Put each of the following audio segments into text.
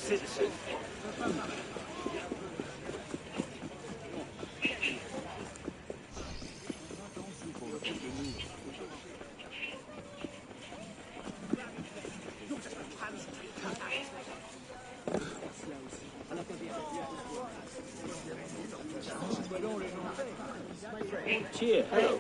citizen. Cheer. Hello.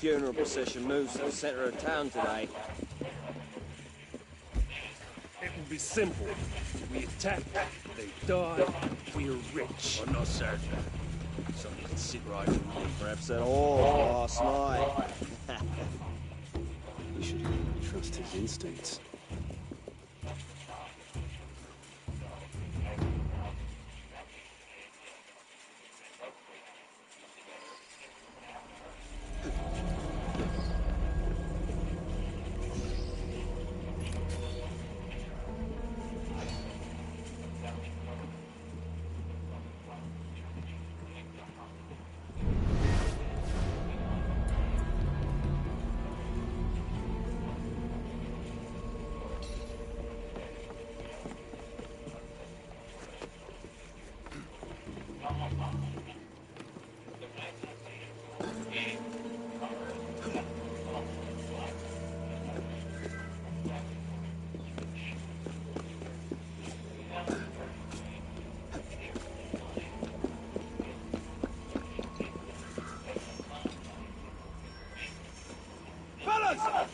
Funeral procession moves to the center of town today. It will be simple. We attack, they die, we are rich. I'm not certain. Something can sit right with me. Perhaps at all last night. You should trust his instincts.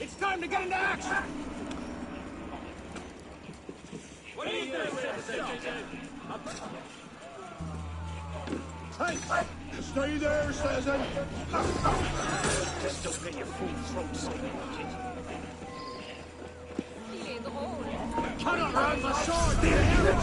It's time to get into action! What do you think, citizen? Hey! Stay there, citizen! Just don't get your full throat singing, Cannot run the sword, do you hear it?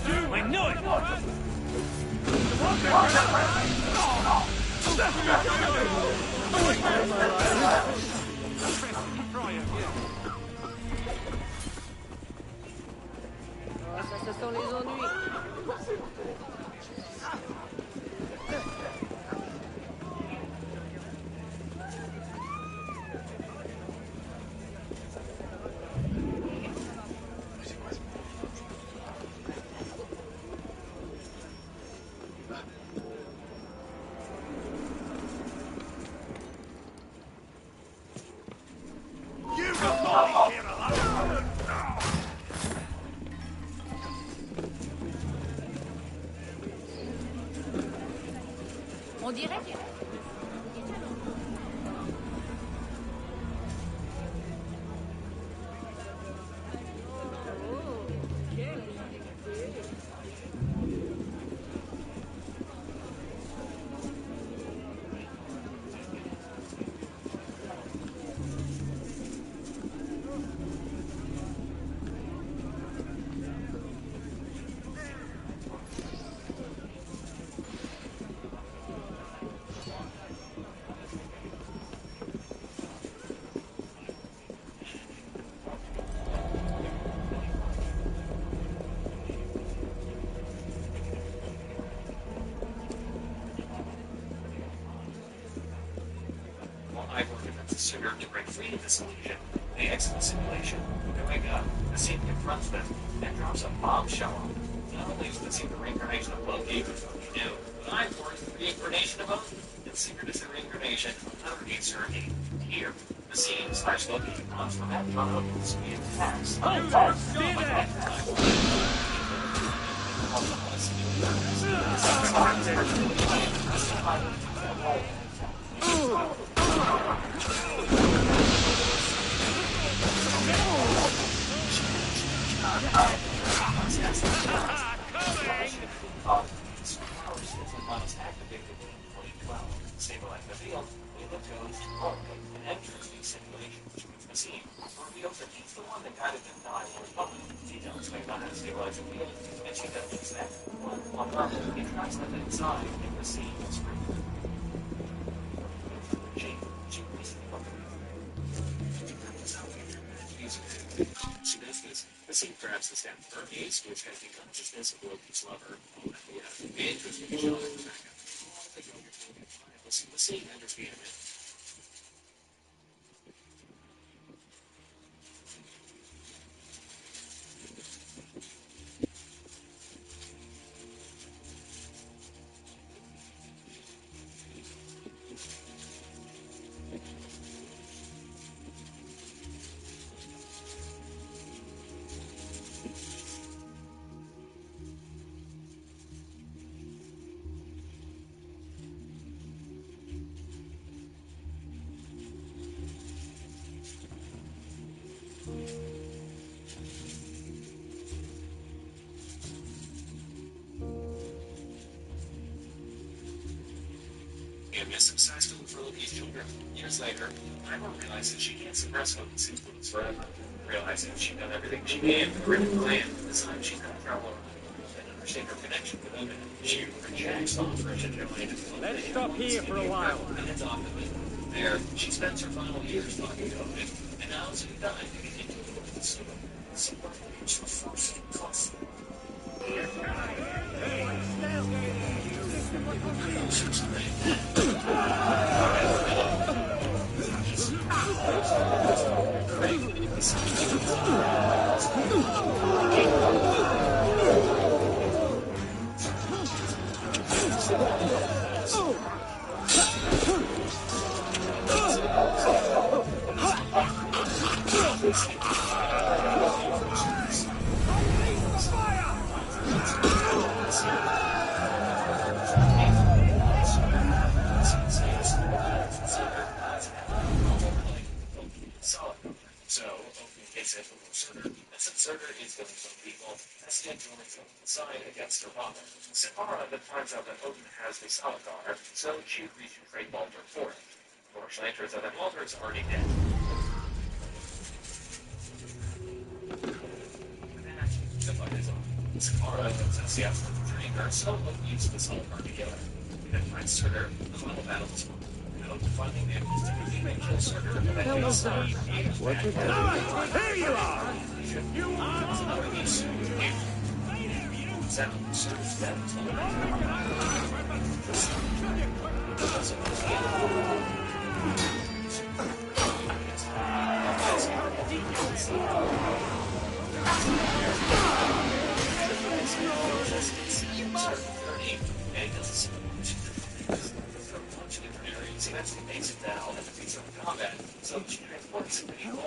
I know it! Ça sent les ennuis. On dirait que... I've worked with the sugar to break free of this illusion. They exit the simulation. Going up, the scene confronts them and drops a bombshell on them. Not only is the scene the reincarnation of Loki, which we knew, but I've worked the reincarnation of Odin. And Sigurd is the reincarnation of another Aesir. Here, the scene / Loki comes from that John Odin's speed attacks. Activated in 2012. Stabilizing the field, we look to an interesting simulation which moves the scene. Reveals that he's the one that guided them to Ivor's puppet. Details explain about how to stabilize the field, and she does just that. On Marvel, he tracks them inside in the scene is free. She recently she does this. The scene grabs the stem for Ace, which has the consciousness of Loki's lover. The interesting shot in the back up. Listen, the scene enters the image. And Miss decides to look for Loki's children. Years later, Ivar realizes that she can't suppress Loki's influence forever. Realizing she's done everything she can to rid the land, this time she's going to travel around and understand her connection with Odin. She rejects offers to join. Let's stop here for a while. And it's off of it. There, she spends her final years talking to Odin, and now it's time to get into the story. See what makes her first cost. Surtur is killing some people, Hestia joins side against her father. Sipara then finds out that Odin has the Salakar, so she agrees to trade Baldur for it. Unfortunately, it turns out that Baldur is already dead. And then actually, the fight is on. Samara and Seattle Drink are so used to this whole part together. And find Surtur, the final battle is won. And hope to finally manage to defeat and kill Surtur and then he'll start. What the Here you are! You Another piece. Seven, Surtur's dead. That's the basic that all enemies are in combat. So she reports to people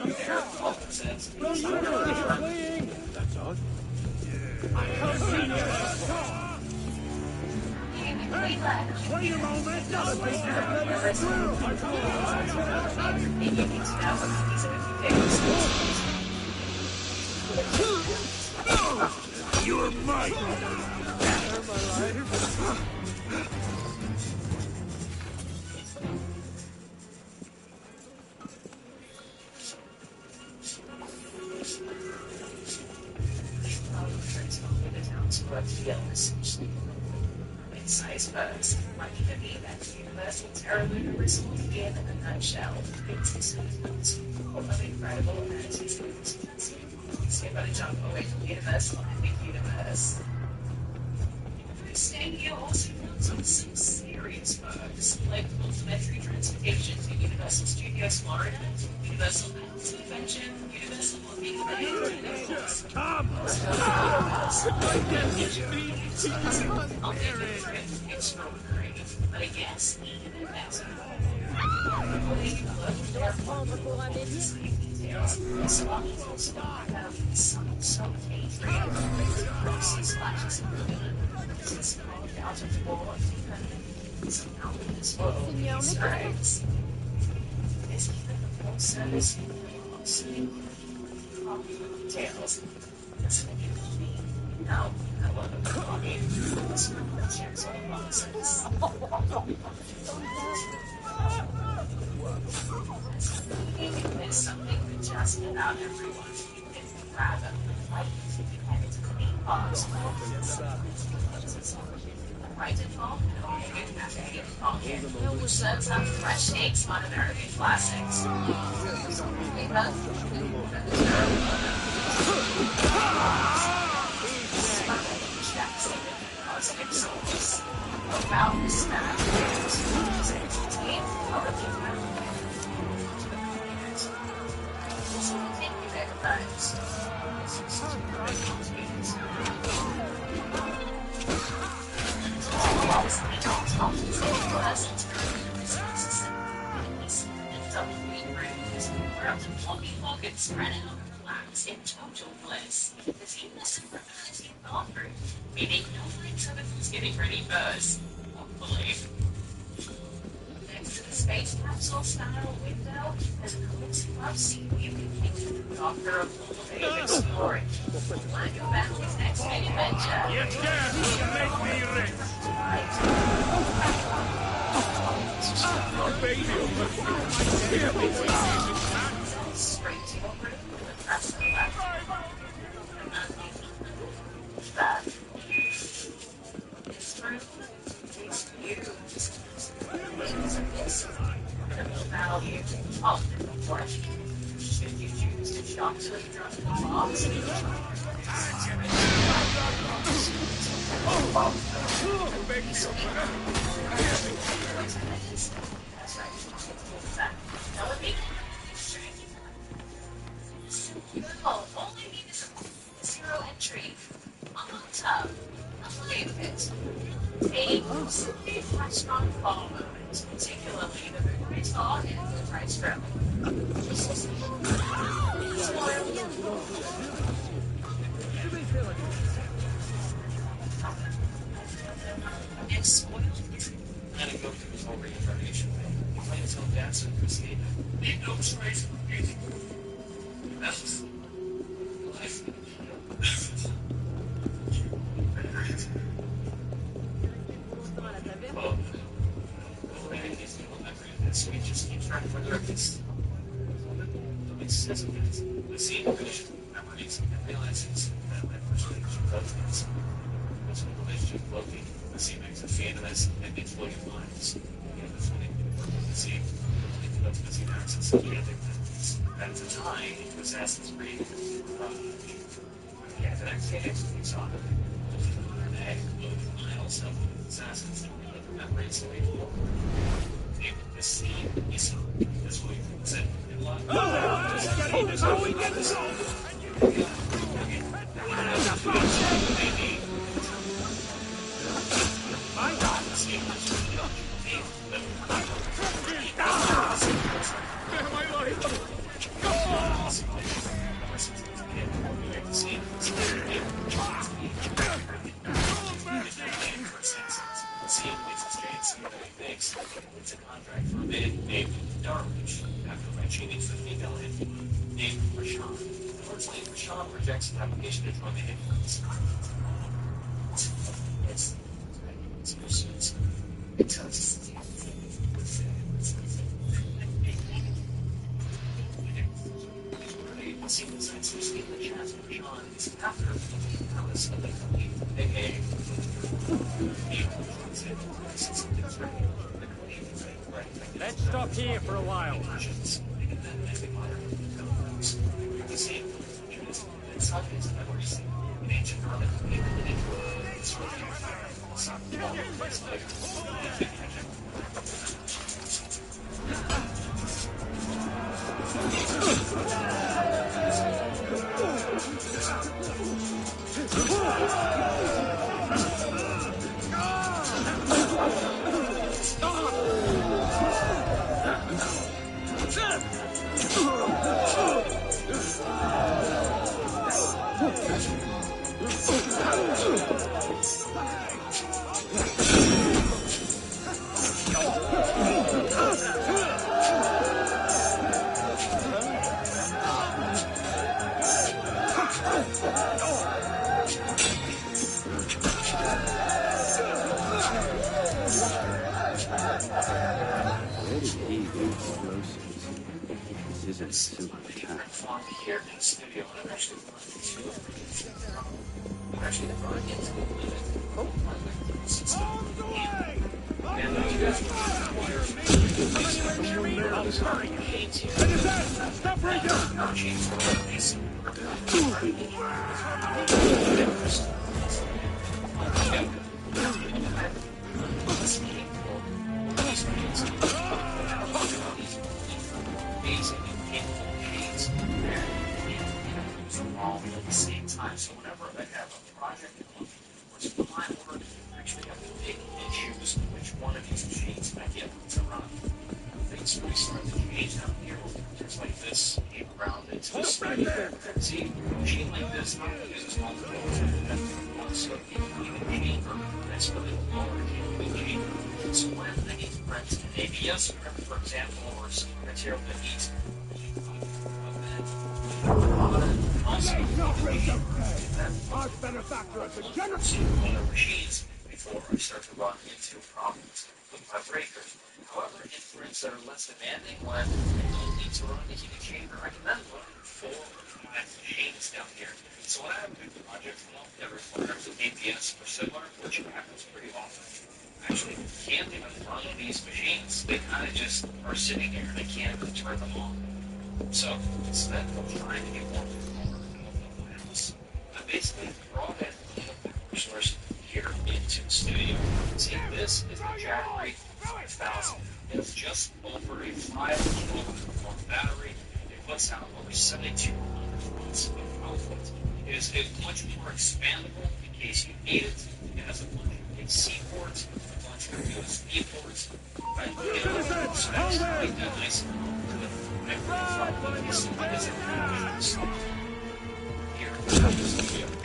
there, all says, That's odd. Wait a moment! You're mine! Mid-sized birds, like the event universal terror universe will begin in a nutshell. It's the symptoms of incredible abilities and consistency. See about a jump away from universal epic universe. Staying here also runs on some serious bugs, like complimentary transportation to Universal Studios Florida, Universal Battles Adventure, Universal Walking Come! Extraordinary, but I guess even better. Prendre pour un délire. Some splashes of out of the wall somehow in this world Easter eggs. There's even the full service tales. Listening to me now, I love the body. Listening to the chance on the nonsense. There's something that just about everyone. Rather, like and it's clean box. Right at home, which serves up fresh takes on American classics. Cosmic souls. About the snack. Spread out and relax in total bliss. The team listened for minutes in bathroom, meaning no links of a Thanksgiving ready buzz. Hopefully. Next to the space capsule style window, there's a cozy love scene you can think after a full day of exploring. Plan your family's next big adventure. You can't make me rich! Straight to your room with a press of the left. That this room is used. Criminal value often before should you choose to shop to the drug box. That's right. Only municipal. Zero entry. On top. A flame pit. A restaurant fall moment, particularly the Moonrise Hall and Moonrise Grill. And spoiled. And a go-to is all reincarnation. You might as well dance with Christina. Ain't no choice. That's life. Well, these people never end this. We just keep trying for their best. Nobody says it. does this. That's when the relationship with Loki. The scene makes a fan of this and makes Loki minds. That's when they work with the scene. That's the scene access. So yeah, at the time, he was Assassin's Creed. Yeah, the next game we saw it. Miles of assassins memories of people. This scene is this way. Said in life. My God, this game is it's a contract for a man named Darwish, after wrenching into the female hit named Rashawn. Unfortunately, Rashawn rejects an application to join the hit. Let's stop here for a while. Where did he do explosives? This isn't a simple task. Here in the studio, I'm actually running into the limit. And you guys Stop right now! at the same time. So whenever I have a project or some client work, I actually have to pick and choose which one of these machines I get to run. Things really start to change down here. Just like this, came around into this. See, a machine like this uses multiple so even chamber that's really lower chamber. So when I need to print an ABS script, for example, or some material that needs machines before I start to run into problems with my breakers. However, inference that are less demanding when I don't need to run the heating chamber, I can then run full machines down here. So when I have a big project that requires an ABS or similar, which happens pretty often, I actually can't even run these machines. They kind of just are sitting here and I can't even turn them on. So instead of trying to get one house, I basically brought in a source here into the studio. See, this is the Jackery 5000. It's just over a 5-kilowatt battery. It puts out over 7,200 watts of output. It is much more expandable in case you need it. It has a bunch of AC ports, a bunch of USB ports. Right? So that's quite nice.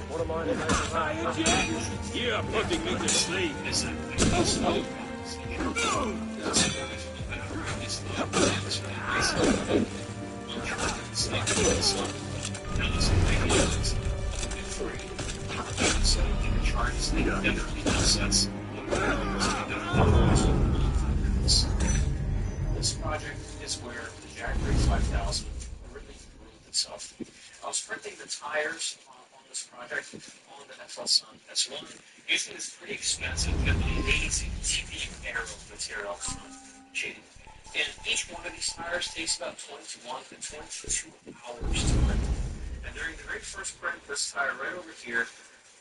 What am I to make? You are putting me to sleep. This project is where the Jackery 5000 really proved itself. I was printing the tires on this project on the FL-Sun S1 using this pretty expensive but amazing TP Aero material front machining. And each one of these tires takes about 21 to 22 hours to print. And during the very first print, this tire right over here,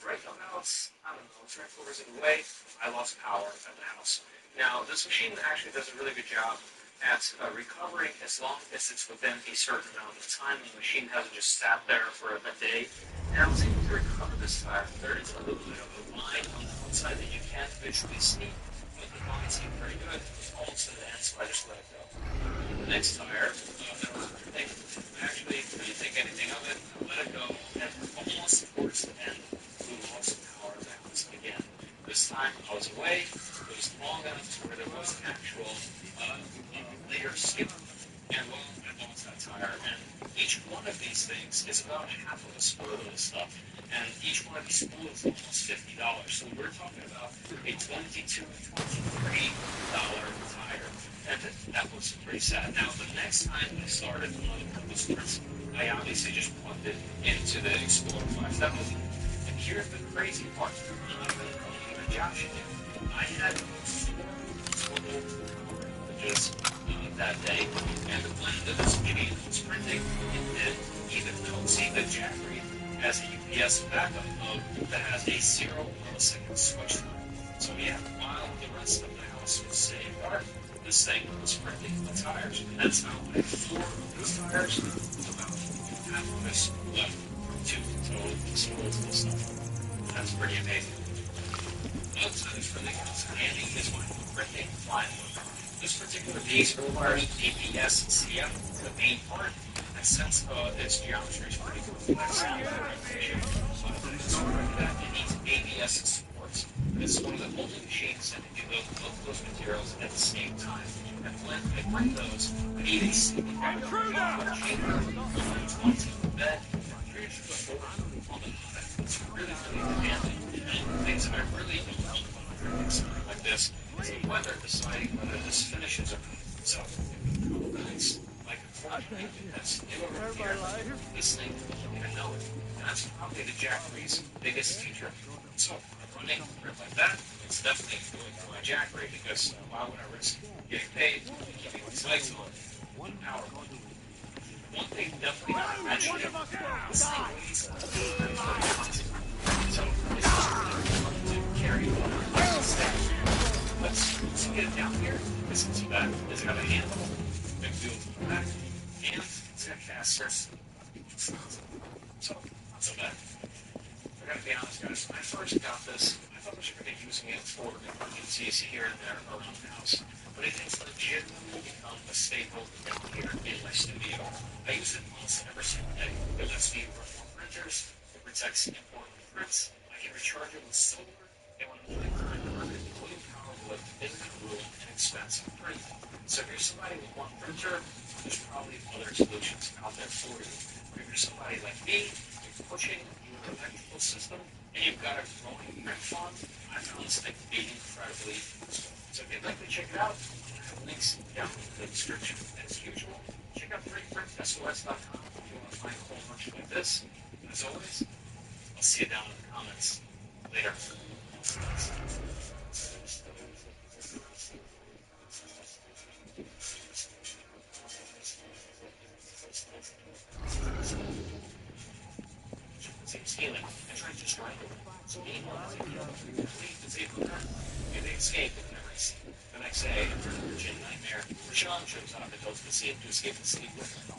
right about, I don't know, 3 quarters of the way, I lost power at the house. Now, this machine actually does a really good job at recovering as long as it's within a certain amount of time. The machine hasn't just sat there for a day. And I was able to recover this tire. There is a little bit of a line on the outside that you can't visually see, but the line seemed very good all to the end, so I just let it go. The next tire, that was a thing. Actually, I didn't think anything of it. I let it go, and almost towards the end, we lost power of the house again. This time I was away. It was long enough to where there was an actual layer skip. And well, I lost that tire. And each one of these things is about half of a spool of this stuff. And each one of these spools is almost $50. So we're talking about a $22, $23 tire. And that was pretty sad. Now, the next time I started one of those prints, I obviously just plugged it into the Explorer 570. And here's the crazy part. I'm not even joshing you. I had 4 total images that day, and when this video was printing, it did even though see the jack read as a UPS backup mode that has a 0 millisecond switch time. So yeah, while the rest of the house was sitting dark, this thing was printing the tires. And that's how I had 4 of these tires, about half of this left from 2 total spools of stuff. That's pretty amazing. Outside is really handy is my printing line motor. This particular piece requires DPS-CF, the main part, and since its geometry is pretty complex, that it needs ABS supports. It's one of the only machines that can do both of those materials at the same time. And when I print those, I need a single machine, 120 bed, 3 foot 4 on the bottom. It's really, really demanding. And things that I really don't know about printing something like this is the weather deciding whether this finishes or not. So, it's like unfortunately, that's new over here. This thing, you don't even know it. And that's probably the Jackery's biggest feature. So, running a print like that, it's definitely going for my Jackery because why would I risk getting paid and keeping these lights on one power one? One thing definitely not mentioned, this thing weighs so it's just really fun to carry on. Let's get it down here. This isn't too bad. It's got a handle, big wheel in the back, and it's got casters. So, not so bad. I gotta be honest, guys. When I first got this, I thought I was going to be using it for emergencies here and there around the house. But it has legitimately become a staple down here in my studio. I use it almost every single day. It lets me run more printers, it protects important prints, I can recharge it with solar, and when I'm putting time to run it, including power would isn't cool and expensive print. So if you're somebody with one printer, there's probably other solutions out there for you. But if you're somebody like me, you're pushing your electrical system, and you've got a growing print fund, I found this thing to be incredibly useful. So if you'd like to check it out, I have links down in the description. As usual, check out 3printsos.com if you want to find a whole bunch like this. And as always, I'll see you down in the comments. Later. Stealing and trying to strike it. So meanwhile, they escape and never see. The next day, after an urgent nightmare, Rashawn shows up and tells the scene to escape the city with him.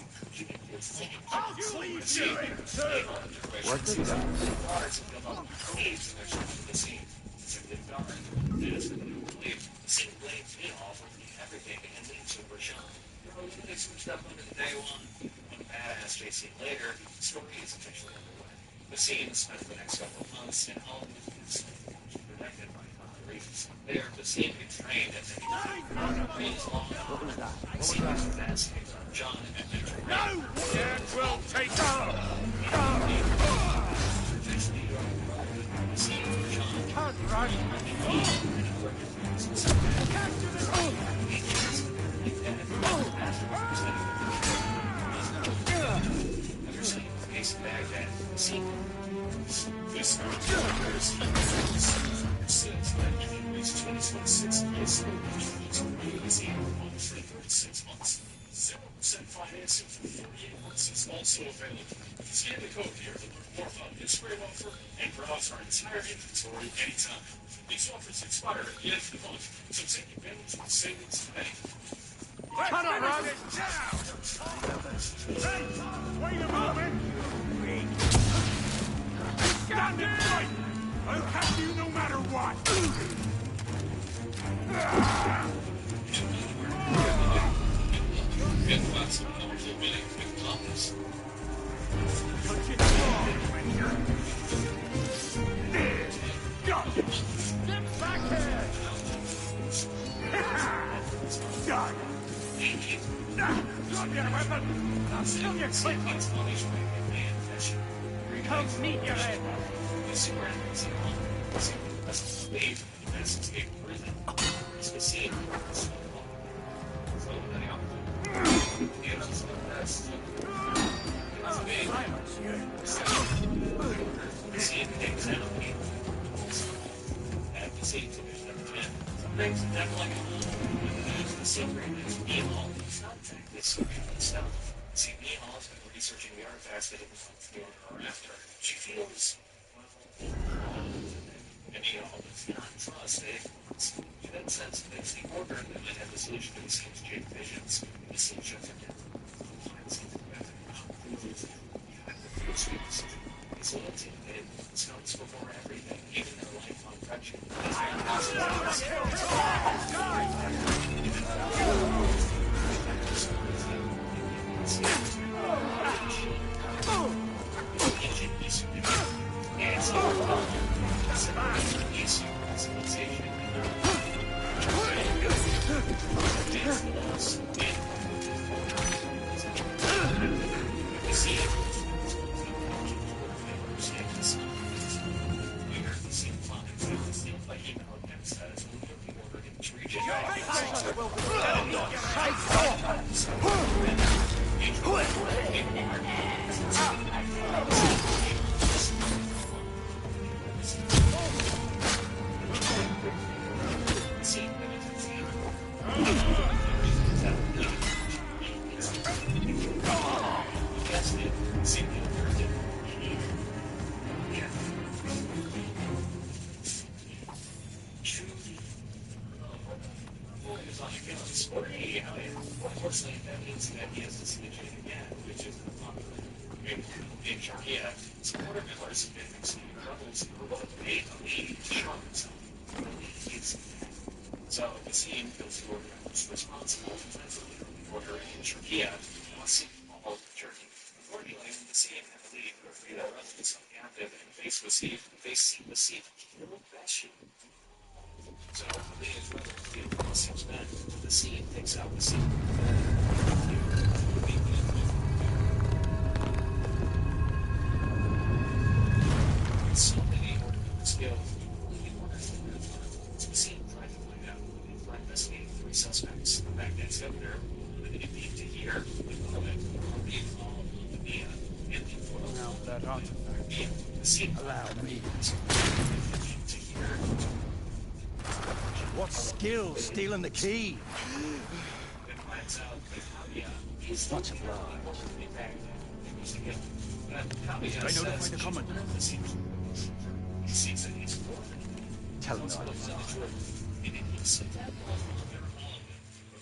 Work it out. Guards and come up with thieves and they're shooting the scene. It's a good guard. And as they believe, the scene blames me all for everything and leaves with Rashawn. They switched up under the day one. When badass JC later, the story is officially underway. The scene spent the next couple of months in all is protected by reasons. There, the scene gets trained at the long. The scene is fascinating. John and Metro. No! Jack will take over! The scene for John. Can't rush! Capture this hole! Ever seen the case base in Baghdad. See, this since that reached 2026 years, obviously 36 months. 7% financing for 48 months is also available. Scan the code here to learn more about this great offer and browse our entire inventory anytime. These offers expire at the end of the month, so take advantage of the savings today. Cut on, Rob! Hey, wait a moment! Stand it right! I'll have you no matter what! Get lots of powerful winning with Thomas. Punch it strong! Got it! Get back here! Die! Drop your weapon! I'll still your clip! Come meet your end! Things that like the secret is Neil. It's not exactly a secret itself. See, Neil has been researching the artifacts that have been found before or after. She feels, and Neil does not trust it. In that sense, it's the order that might have the solution to the scene's Jade visions. The scene shuts it down. It's all intimidated. It's comes before everything, even their lifelong friendship. Unfortunately, that means that he has to see the Jade again, which is unpopular. In Sharkia, supporter members have been receiving rebels who were both paid to lead to show himself. So, the scene feels the order was responsible defensively for the order in Sharkia must seek all of Turkey. Unfortunately, the scene had to leave to free that residence on captive and face Wasif, they see Wasif kill Bashi. So, the Israelis feel Wasif's men. The scene takes out Wasif. So many skills. The scene tried to find out for investigating 3 suspects. Baghdad's governor, but it being to hear the moment being followed on the Mia and the photo. Now that artifact. The scene Allow me. to hear. What skill stealing the key? It finds out that Kavya is Much obliged. in Baghdad. He was together. Kavya I says notify the commandant. He sees that he's born. Tell him Once I he looks at the truth, he didn't see that. But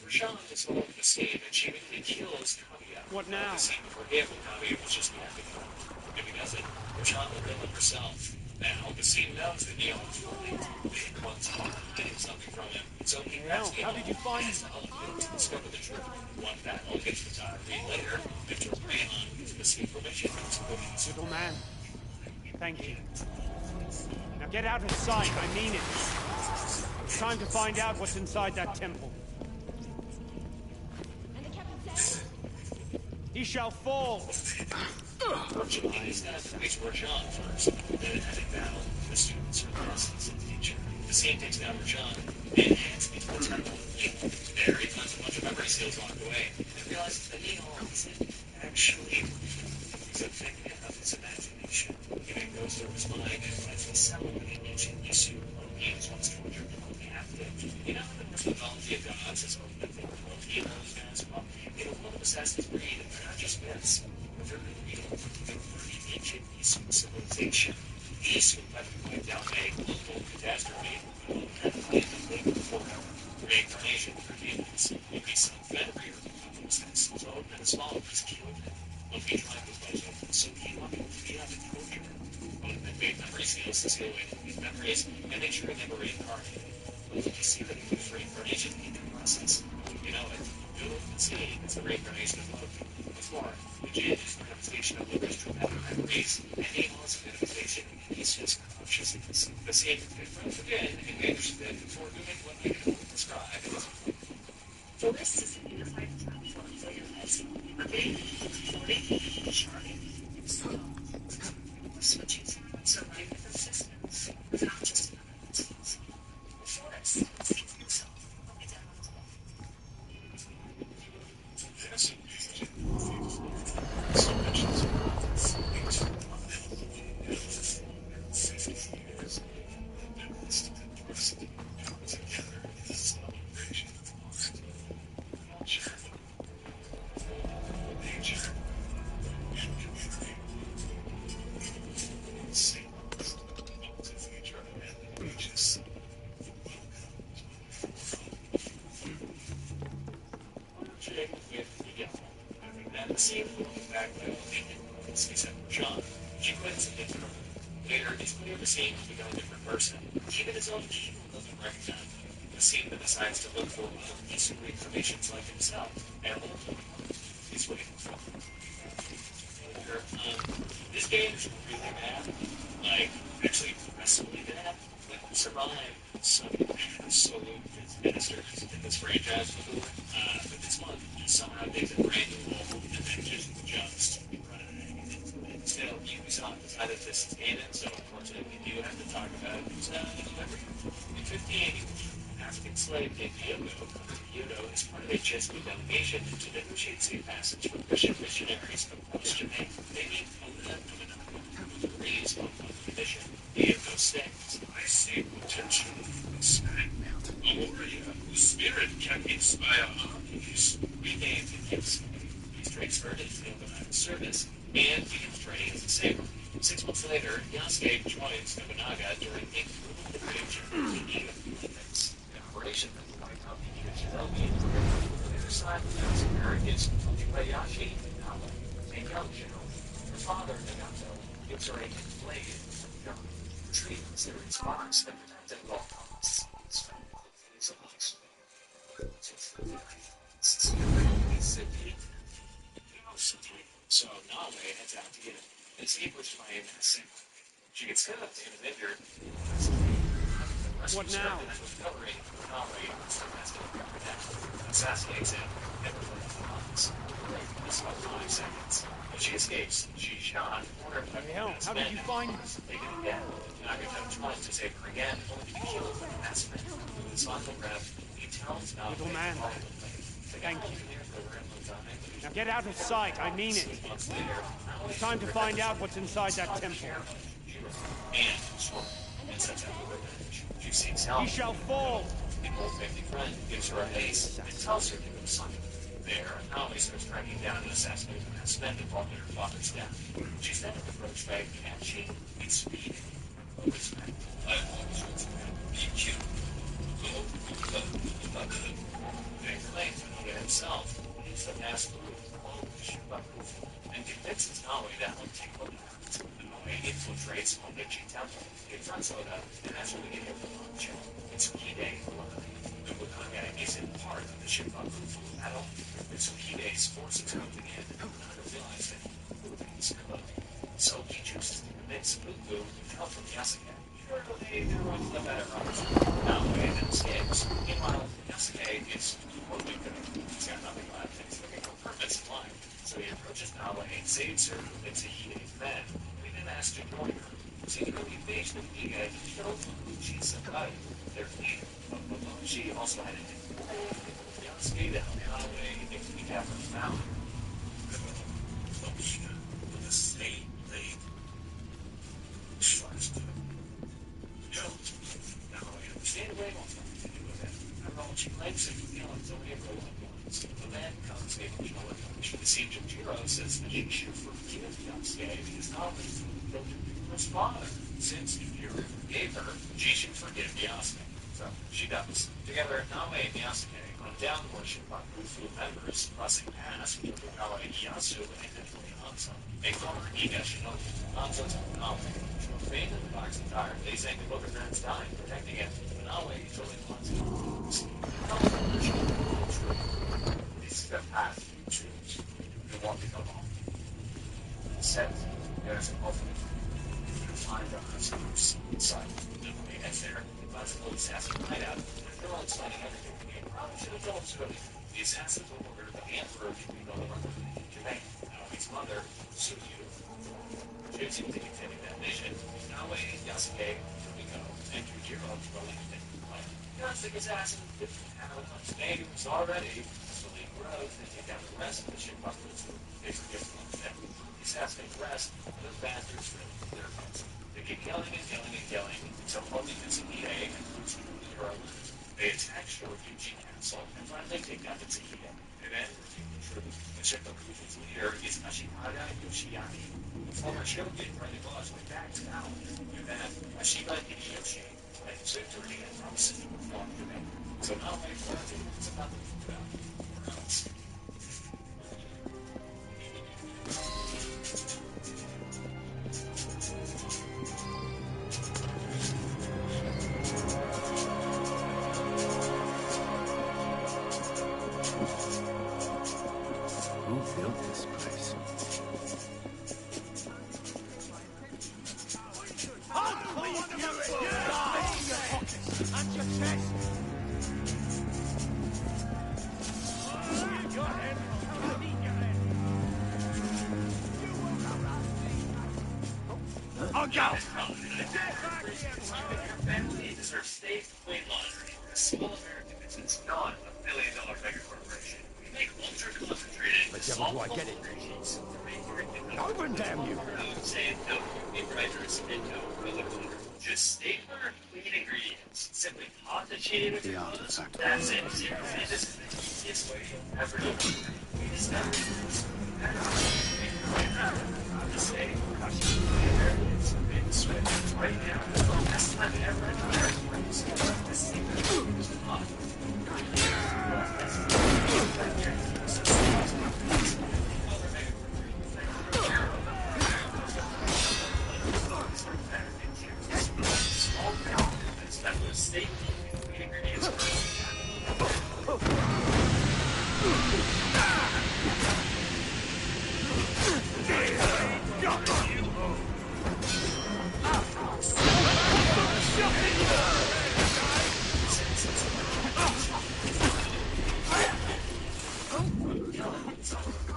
Rashawn is all of the scene and she immediately kills Kavya. What now? The scene for him, Kavya was just happy. If he doesn't, Rashawn will kill him herself. Now, the scene knows that Neil is really wants to getting something from him. So he Well, how did you find to help him to discover the truth. One battle against the Tyree later, Victor Rayon received permission to go to Little man, thank you. Now get out of sight, I mean it. It's time to find out what's inside that temple. And the captain said, He shall fall. Fortunately, he's not face Rashawn first, then heading battle to the students for the lessons in the future. The scene takes down Rashawn and heads into the temple. There, he finds a bunch of memory seals along the way and realizes that Neil isn't actually a figment of his imagination. Giving goes through his mind and finds himself in an ancient issue of beings once tortured and captive. You know, the mythology of gods is open to heroes, guys. Well, in a world of Assassin's Creed, they're not just myths. They're real. They're the ancient Isu civilization. The Isu have wiped out a global catastrophe. Reincarnation through demons. You be some Fenrir who says, so open as small as killed. When we try to fight it, so he wanted to be out of torture. When they made memories, he also stay away from these memories, and they sure never reincarnated. But you see that he was reincarnation in the process. You know it. You can see it's a reincarnation of love. What's more, the Jinn is the manifestation of Luca's traumatic memories, and Abel is a manifestation of Isu's consciousness. The same once again, and we understood before doing what I can only describe as the list is a unified platform for your heads. Okay? 40, charting, slow, switches, surviving persistence, without just abilities. Before us, see for yourself what we downloaded. Yes, so much is decides to look for useful informations like himself, and he's waiting for this game is really bad, like, actually impressively bad. Like, we survived some absolute disasters in this franchise before, but this one somehow takes a brand new level and then just running into it. Still, Ubisoft decided this is canon, so unfortunately we do have to talk about it. In 1580, African slave named Yodo is part of a Jesuit delegation to negotiate safe passage for Christian missionaries from West Jamaica. They meet Oda Nobunaga, who agrees on the mission. Yodo states, I see potential in this man. A warrior whose spirit can inspire armies. Renamed Yasuke, he's transferred into Nobunaga's service and begins training as a sailor. 6 months later, Yasuke joins Nobunaga during a brutal invasion of the Olympics. Operation that will wipe out the Shinobi and the other side of Yasuke is Kobayashi Nagato, a young shinobi. Her father, Nagato, gives her a blade from trees that are sparks that protect at all costs. It's a box. So Nale heads out to get it. Distinguished by a menacing. She gets hit up and injured. What now? Assassinates him and replaces the box. It's about 5 seconds. When she escapes, she's shot. How did you find this? Taken again. Nagato tries to save her again, only to be killed with an accident. With his final breath, he tells Nagato Little man. Thank you. Now get out of sight, I mean it. It's time to find out what's inside that temple. And sets out the revenge. She seeks help. He shall fall! The old family friend gives her a mace and tells her to go suck it. There, Naomi starts tracking down an assassin who has been involved in her father's death. She's then approached by Apache and speed. Respect. I always want to be cute. They claim to know himself. He's the master of the Shibaku and convinces Naomi that he'll take what he wants. Naomi infiltrates Omichi Temple, confronts Oda, and that's when we get him from Moncho. It's Hide alive. Nobunaga isn't part of the Shibaku at all. Mitsuhide's forces coming in, and Nobunaga realized that he's good. So he chooses to convince Fuku to help from Yasuke. Sure, they do a better run. Naomi then escapes. Meanwhile, Yasuke is totally good. He's got nothing left, and he's looking for purpose in life. So he approaches Naomi and saves her from Mitsuhide's men. He then asks to join her. See, the invasion of Iga killed Mabuchi Sakai, their leader. But Mabuchi also had a different plan. Yasuke to help Naomi if we have her found. With this she claims that Gillen's only ever loved ones. The man comes making no information. The siege of Jiro says that she should forgive Yasuke because not only killed her father. Since Jiro forgave her, she should forgive Yasuke. So she does. Together, Naoe and Yasuke on a downward ship on full members, crossing paths with Tokugawa Ieyasu and eventually Hanzo. A former Iga Shinobi, Hanzo told Naoe, faint in the box and tired, they sang the book of Man's dying, protecting it. Naoe told him Hanzo. This is the path you choose. You want to go on. Said, there's an opening. You find a husband inside. Naoe heads there. The assassin hideout, and they're all explaining everything. You probably should have told us earlier. The assassins will order the Emperor to be no longer in Japan. Naomi's mother, Suyu, choosing to continue that mission. Naoe, Yasuke, Tomiko, and Yujiro rolling a different way. Yasuke assassin didn't have much name was already, so they rode and take out the rest of the ship buffers. They forgive them. The assassinate the rest, the bastards really their guns. They keep yelling and yelling and yelling until only Mitsuhide and Yujiro lose. They attack Shoryuji Castle and finally take down Mitsuhide. They then refute the truth. The Shikoku's leader is Ashihara Yoshiaki. The former Shogun running laws went back to now. And then Ashihara Hideyoshi and victory and promises to reform Japan. So now my party is about to think about where else. Who built this place? And your chest! I'll go! Your family deserves safe, clean laundry. A small American business, not $1 billion mega corporation. We make ultra-concentrated, But devil, do I get it? ingredients. Open, damn you! Saying no writers and no filler. Just stapler, clean ingredients. Simply hot the chain with your clothes. That's it. See, this is the easiest way you'll ever do it. We discovered this. I'm just saying, Americans have been sweating right now. That's the time ever in America. This secret is hot.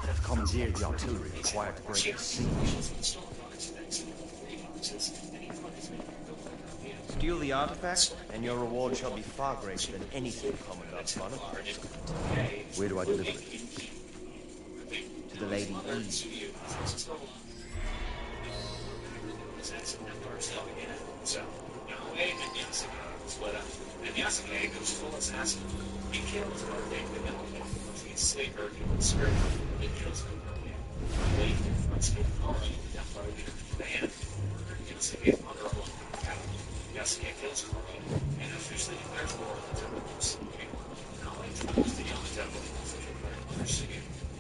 They've commandeered the artillery required to break the siege. Steal the artifact, and your reward shall be far greater than anything Commandant Monaco. Where do I deliver it? To the Lady Eve. So, Naoe and Yasuke split up, and Yasuke goes full assassin. He kills Naoe in the middle of it. He's sleeper, he will skirt, and kills Naoe. Lady confronts him, calling the death leader of the band. Yasuke's honorable encounter. Yasuke kills Naoe, and officially declares war on the temples. Naoe travels to Yamato to declare Kursugi.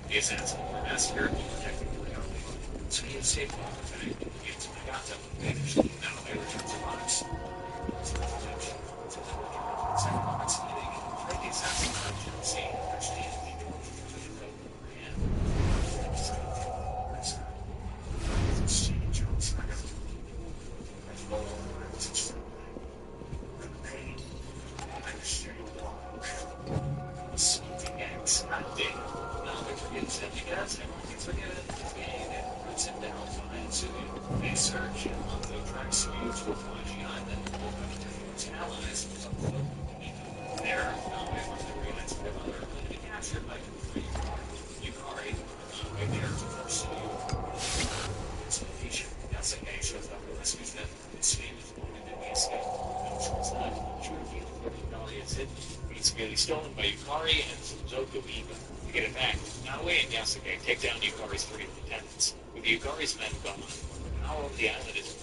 The assassin massacred while protecting Naoe. So he escaped while defending Nagato, and eventually Naoe returns to Mars. They search and they track merely stolen by Yukari and Suzoku Iga. To get it back, Naoe and Yasuke take down Yukari's 3 lieutenants. With Yukari's men gone, how of the island is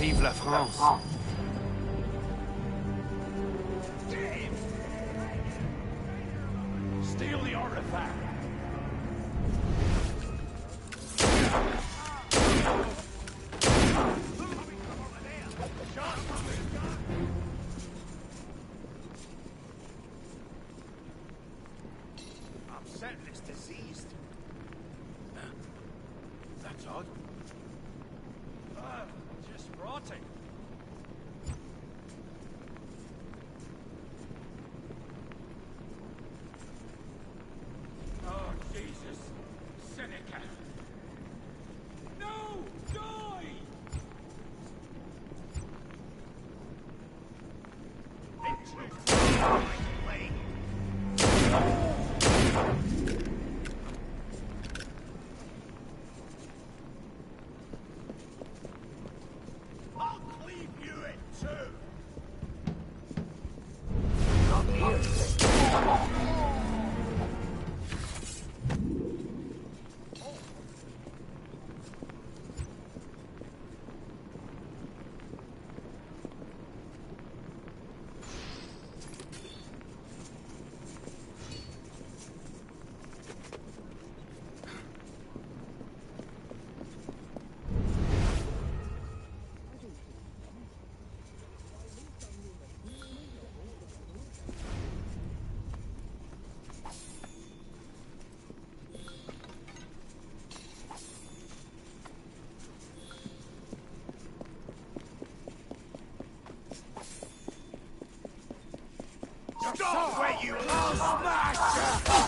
Vive la France! Steal the artifact! I'm certain it's diseased. That's odd. Just rotting. Oh, Jesus. Seneca. No! Die! Stop where you are, smasher!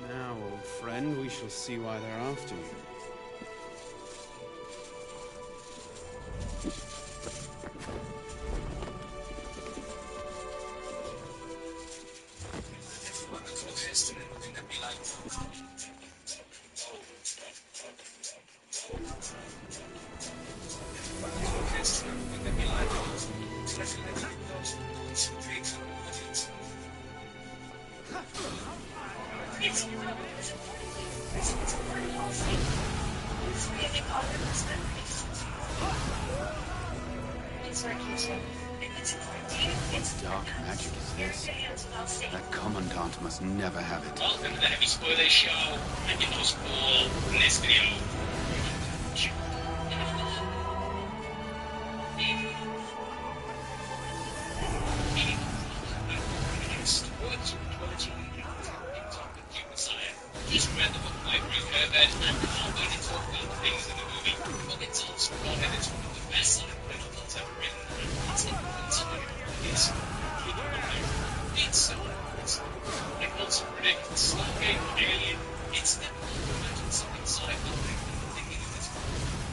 Now, old friend, we shall see why they're after you. Dark magic is this? That commandant must never have it. Welcome to the Heavy Spoilers Show. I'm your host, Paul. In this video, he's read the book by Rick Herbert and I'm going to talk about the things in the movie. But it's also one of the best sci-fi novels ever written. It's so nice. Like also predict Stargate Alien. It's difficult to imagine something sci-fi thinking of this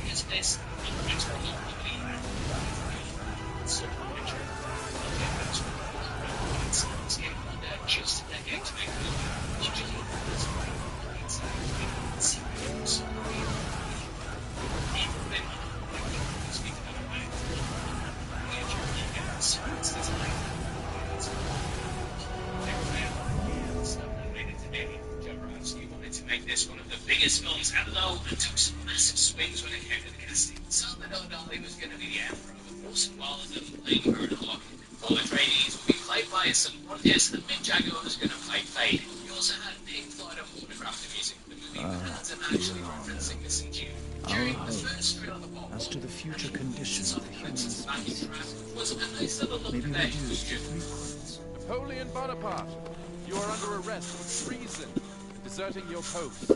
because this is what you believe. So picture. Okay, that's what it sounds like under just a decade to make the movie. Logically, that's right. This one of the biggest films ever, and took some massive swings when it came to the casting. Some that thought Dolly was going to be the Emperor, with Orson Welles playing Murdoch. Paul Atreides would be played by his son Mortis, and Mick Jagger was going to play Fade. We also had Pink Floyd and photographed the music of the movie, and actually referencing this in June. During the first reel of the ball, As to the future condition of the human species, was a nice little look maybe at their reduced to costume. 3 parts. Napoleon Bonaparte, you are under arrest for treason, deserting your post.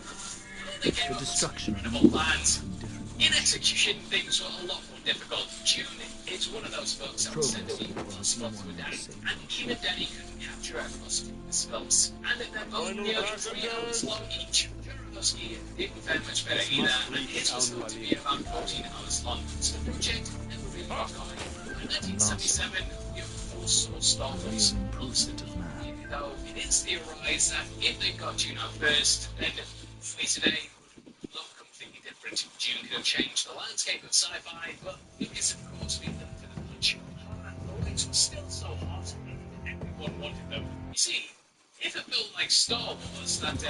They came The up with destruction some of incredible plans. from different In execution, things were a lot more difficult. Dune is one of those films that was said to be impossible to adapt, and even Denny couldn't capture a most of his films. And they're both nearly 3 hours long each. Jodorowsky didn't fare much better either, and his was thought to be about 14 hours long. So the project never really got going. In 1977, we foresaw Star Wars constant. Though it is theorized that if they got Dune out first, then today would look completely different. Dune could have changed the landscape of sci-fi, but Lucas, of course, beat them to the punch. However, the lights were still so hot, and everyone wanted them. You see, if a film like Star Wars that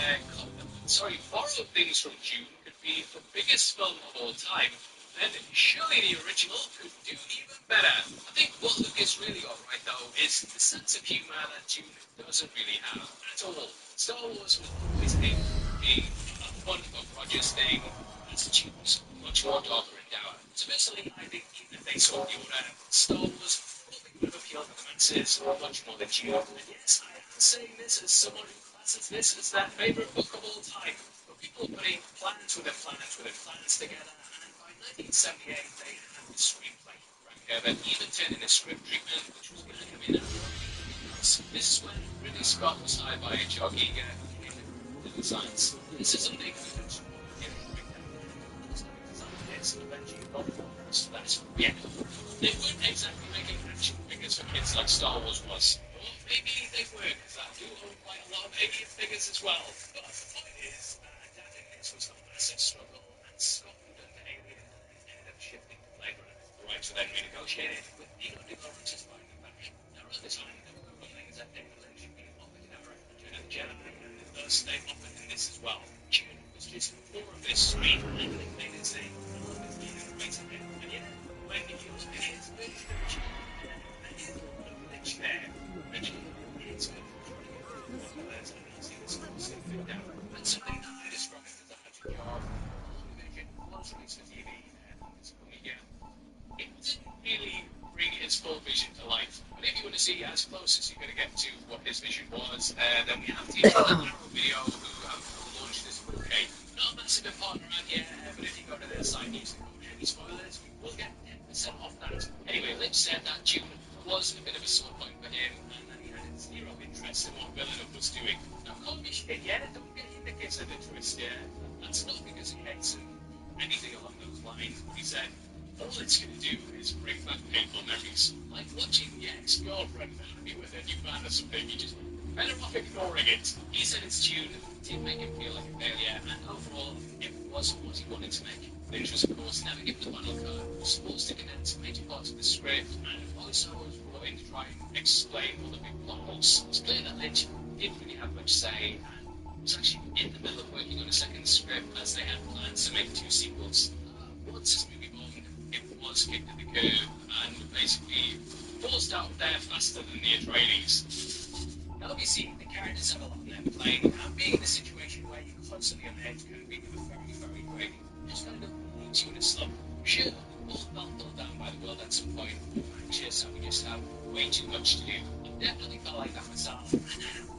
borrowed things from Dune could be the biggest film of all time, then surely the original could do even better. I think what Lucas really got right, though, is the sense of humour that Dune doesn't really have at all. Star Wars was always aimed at being a fun Buck Rogers thing, as Dune was much more darker and dour. So personally, I think even if they saw the order, Star Wars probably would have appealed to the masses much more than Dune. And yes, I am saying this as someone who classes this as their favourite book of all time. But people putting plans within plans together, and by 1978 they had the screenplay. Frank Herbert even turned in a script treatment, which was going to come in after. This is when Ridley Scott was hired by Joe Giga to design. This is a big difference. They weren't exactly making action figures for kids like Star Wars was. Or maybe they were, because I do own quite a lot of alien figures as well. But the point is, that in contracts were then renegotiated, with Neo developers buying them back. Now, around the time, there were rumblings that David Lynch had been offered an Return of the Jedi, and thus they offered him this as well. June was just more of this street handling thing and saying, oh, it's needed to raise a bit. And yet, when he was finished, Lynch Lynch there, Lynch it's good for and something that I described as a 100-yard vision was released for TV this coming year. It didn't really bring his full vision to life. But if you want to see as close as you're going to get to what his vision was, then we have Team Video who have launched this 4K. Not a massive important around here, but if you go to their site and use the code Heavy Spoilers, we will get 10% off that. Anyway, Lynch said that June was a bit of a sore point for him, and that he had zero interest in what Villeneuve was doing. Now, call me shit, yeah, don't get indicates of interest here. That's not because he hates him, anything along those lines. He said, all it's going to do is bring back painful memories, like watching your ex-girlfriend happy with a new man or something. You just better off ignoring it. He said its tune did make him feel like a failure, and overall, it wasn't what he wanted to make. Lynch was, of course, never given the final cut, was forced to condense major parts of the script, and also was brought in to try and explain all the big plot holes. It's clear that Lynch didn't really have much say, and was actually in the middle of working on a second script as they had plans to make 2 sequels. Once this movie bombed, it was kicked to the curb and basically forced out there faster than the Atreides. Now, obviously, the characters have a lot on their plate, and being in a situation where you're constantly on edge can be very, very draining. Just kind of leaves you in a slump. Sure, we'll all felt down by the world at some point, anxious, and we just have way too much to do. I definitely felt like that myself. And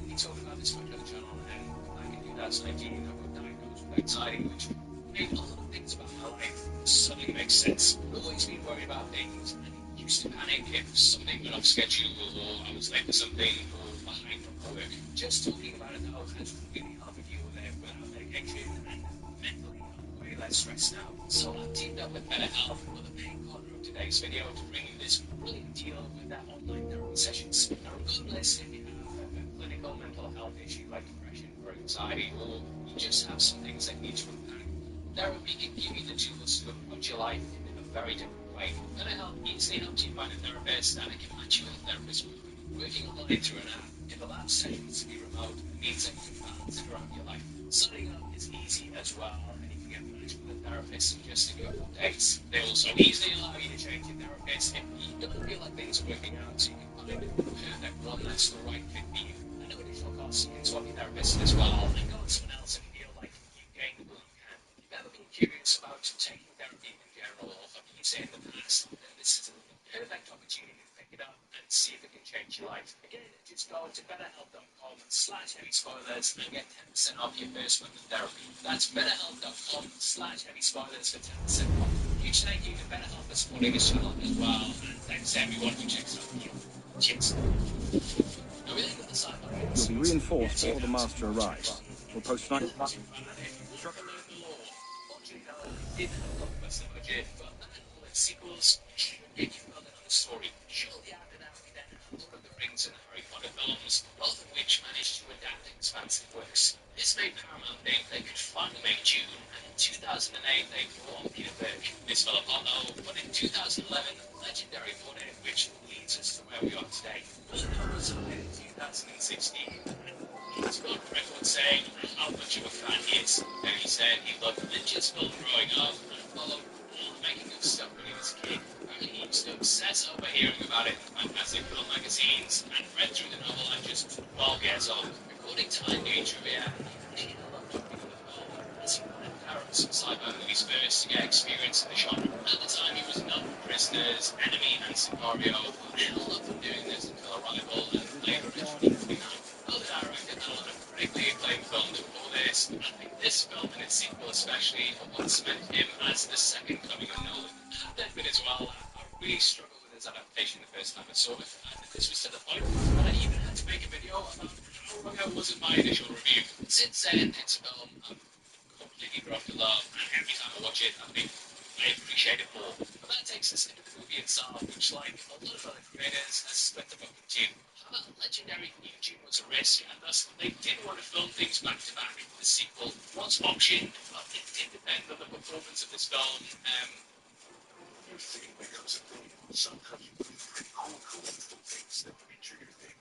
we talked about this much on the channel, and back in 2019, I got diagnosed with anxiety, which made a lot of things about my life suddenly make sense. I've always been worried about things, and used to panic if something went off schedule, or I was late for something, or behind from work. Just talking about it now has really helped me deal with it without medication, and mentally I'm way less stressed now. So I've teamed up with BetterHelp for the main corner of today's video to bring you this brilliant deal with their online therapy sessions. Now, regardless if you have a clinical mental health issue like depression or anxiety, or you just have some things that need to unpack, therapy can give you the tools to approach your life in a very different way. BetterHelp easily helps you find a therapist, and it can match you with a therapist working online through an app. It allows sessions to be remote, and means that you can balance throughout your life. Signing up is easy as well, and you can get matched with a therapist in just a couple of days. They also easily allow you to change your therapist if you don't feel like things are working out, so you can find the perfect one that's the right fit for you. And no additional costs. You can swap your therapist as well, and go with someone else if you feel like you gained all you can. If you've ever been curious about taking therapy in general, or have used it in the past, then this is a perfect opportunity to pick it up and see if it can change your life. Again, just go to betterhelp.com/heavyspoilers and get 10% off your first month of therapy. That's betterhelp.com/heavyspoilers for 10% off. Huge thank you to BetterHelp for supporting this channel as well, and thanks to everyone who checks out the video. Cheers. Now, we then got the sci-fi. You'll be reinforced before the Master arrives. We'll post tonight. Sequels, if you build another story, shortly after that we then had Lord of the Rings and Harry Potter films, both of which managed to adapt expansive works. This made Paramount think they could finally make Dune, and in 2008 they brought on Peter Berg. This fell apart though, but in 2011, Legendary bought it, which leads us to where we are today. Willeneuve retired in 2016, and he's got a record saying how much of a fan he is. And he said he loved Lynch's film growing up, and followed making of stuff when he was a kid. Apparently he was obsessed over hearing about it in fantastic film magazines, and read through the novel at just 12 years old. According to IMDb trivia, he loved working on the film, as he wanted Paris and sci-fi movies first to get experience in the genre. At the time he was known for Prisoners, Enemy, and Sicario, and all of them doing this until Arrival and later in 2029. Other directors and a lot of critically acclaimed films before this, and I think this film and its sequel especially are what cemented him as the second coming of Nolan. I have to admit as well, I really struggled with his adaptation the first time I saw it, and this was to the point that I even had to make a video about how wrong I was in my initial review. Since then, it's a film I've completely grown to love, and every time I watch it, I think I appreciate it more. But that takes us into the movie itself, which, like a lot of other creators, has split the vote with Dune. Legendary knew Dune was a risk, and thus they didn't want to film things back to back. The sequel was optioned, but it did depend on the performance of this film. Sometimes you put all colorful things that feature your name.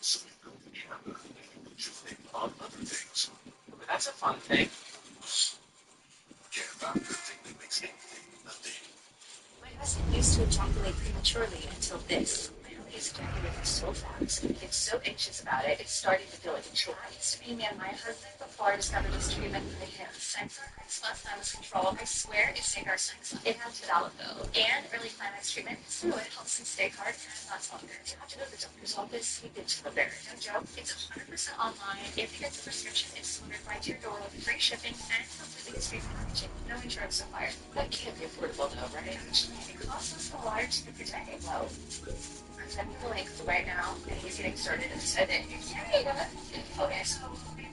So you build a camera and you put your name on other things. That's a fun thing. Care about the thing that makes anything nothing. My husband used to ejaculate prematurely until this. Apparently his ejaculating so fast and he gets so anxious about it, it's starting to feel like a chore. I used to be me and my husband before I discovered this treatment for him. Sex less thymus control. I swear it saved our sex. It has tadalafil and early climax treatment, so it helps him stay hard and lasts longer. You have to go to the doctor's office. We get to the there. No joke. It's 100% online. If you get the prescription, it's delivered right to your door with free shipping and completely discreet packaging. No insurance required. That can't be affordable though, right? It costs us a large per day. Well, I'm sending the link right now, and he's getting started in a second. Okay, so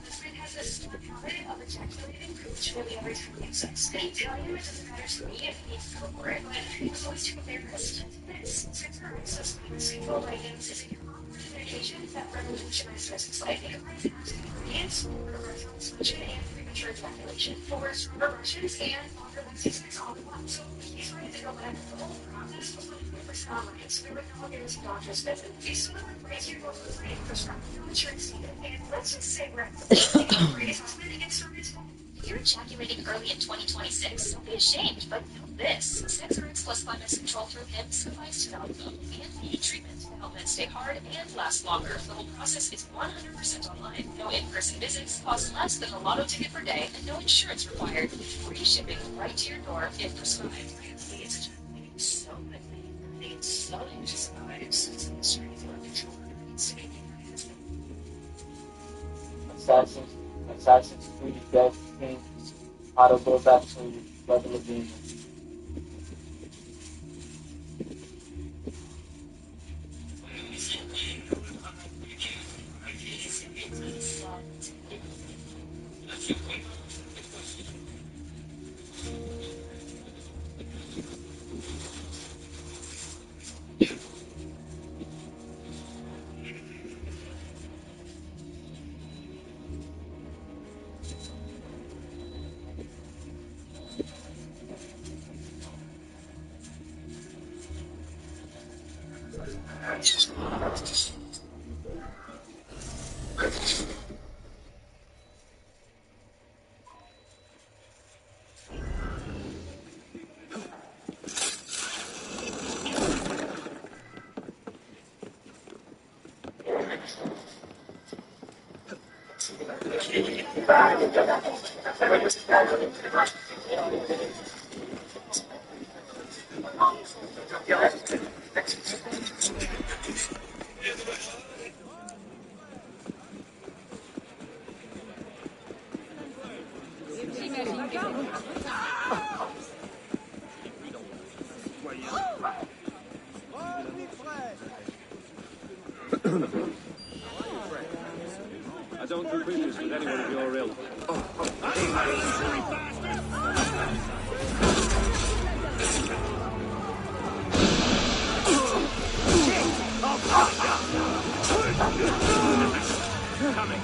this man has this habit of ejaculating prematurely every time he has sex. And he tell you it doesn't matter to me if he needs to go for it, but he's always too embarrassed. This sex harassment is single leggings is a common medication that revolutionized dress society. Ingredients, reversal, switching, and premature ejaculation. Force, reversions, and longer than 6 weeks all at once. So he's ready to go back to the whole process before so we were no longer using doctor's visit. These women raise your goal for free prescribed no insurance needed. And let's just say we're at the greatest hospital in service. You're ejaculating early in 2026. Don't be ashamed, but know this. Sexerix plus thymus control through him suffice to outcome and need treatment to help men stay hard and last longer. The whole process is 100% online. No in-person visits, cost less than a lotto ticket per day, and no insurance required. Free shipping right to your door if prescribed. It's ejaculating so quickly. It's so anxious about it. It's starting to feel like control. It's to be Assassin's Creed Dead King Auto goes up to level of demon. I don't do business with anyone of your ilk. Coming.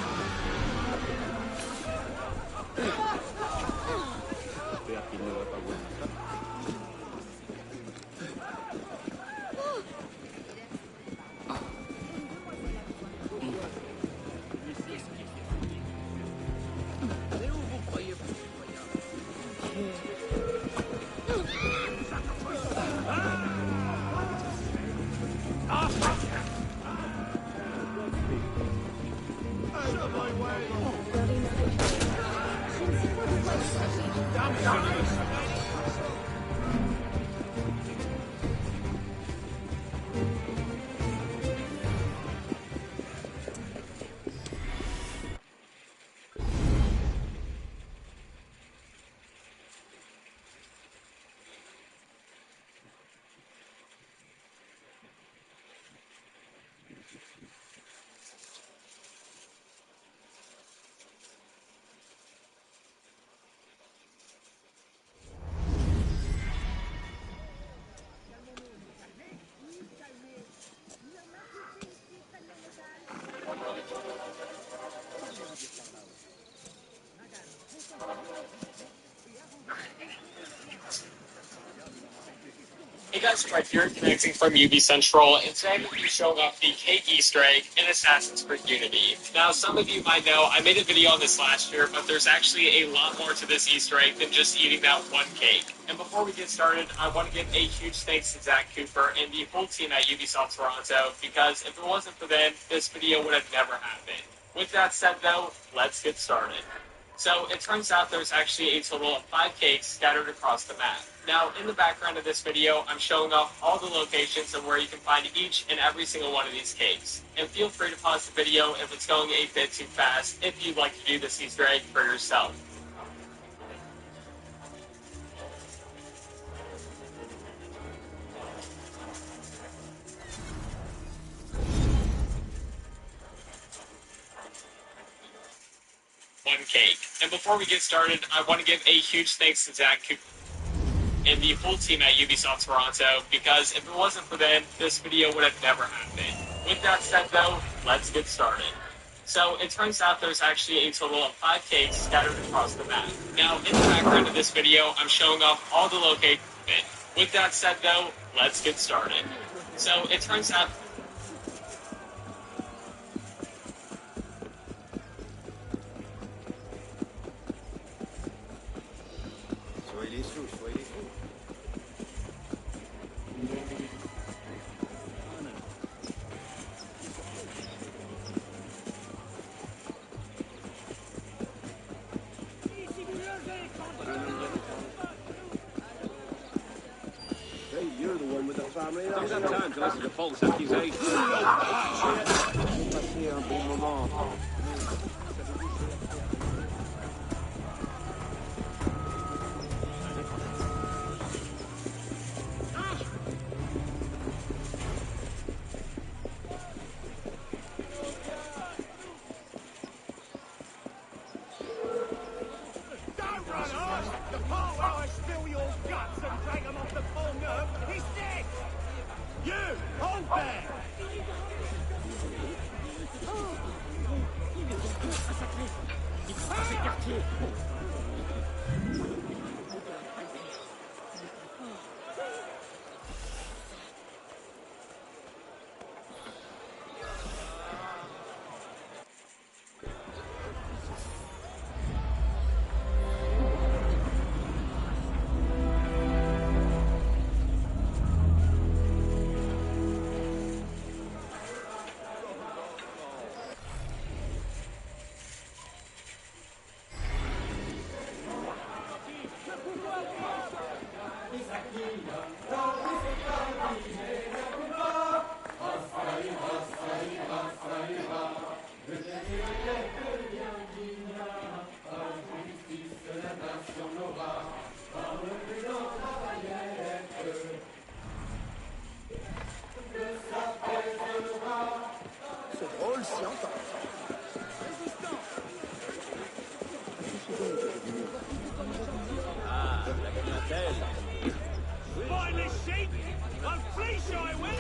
Hey guys, right here connecting from UB Central, and today I'm going to be showing off the cake Easter egg in Assassin's Creed Unity. Now, some of you might know I made a video on this last year, but there's actually a lot more to this Easter egg than just eating that one cake. And before we get started, I want to give a huge thanks to Zach Cooper and the whole team at Ubisoft Toronto, because if it wasn't for them, this video would have never happened. With that said though, let's get started. So it turns out there's actually a total of 5 cakes scattered across the map. Now, in the background of this video, I'm showing off all the locations of where you can find each and every single one of these cakes. And feel free to pause the video if it's going a bit too fast if you'd like to do this Easter egg for yourself. One cake. And before we get started, I want to give a huge thanks to Zach Cooper and the whole team at Ubisoft Toronto, because if it wasn't for them, this video would have never happened. With that said though, let's get started. So it turns out there's actually a total of 5 cakes scattered across the map. Now, in the background of this video, I'm showing off all the locations. With that said though, let's get started. So it turns out Hey, you're the one with the family. I don't have time to listen to false accusations. Don't run off! The part where I spill your guts and drag them off the Pont Neuf is dead! You! Hold there! C'est drôle, si entend. Ah, la clientèle. Finally, sheep! I'm flea shy with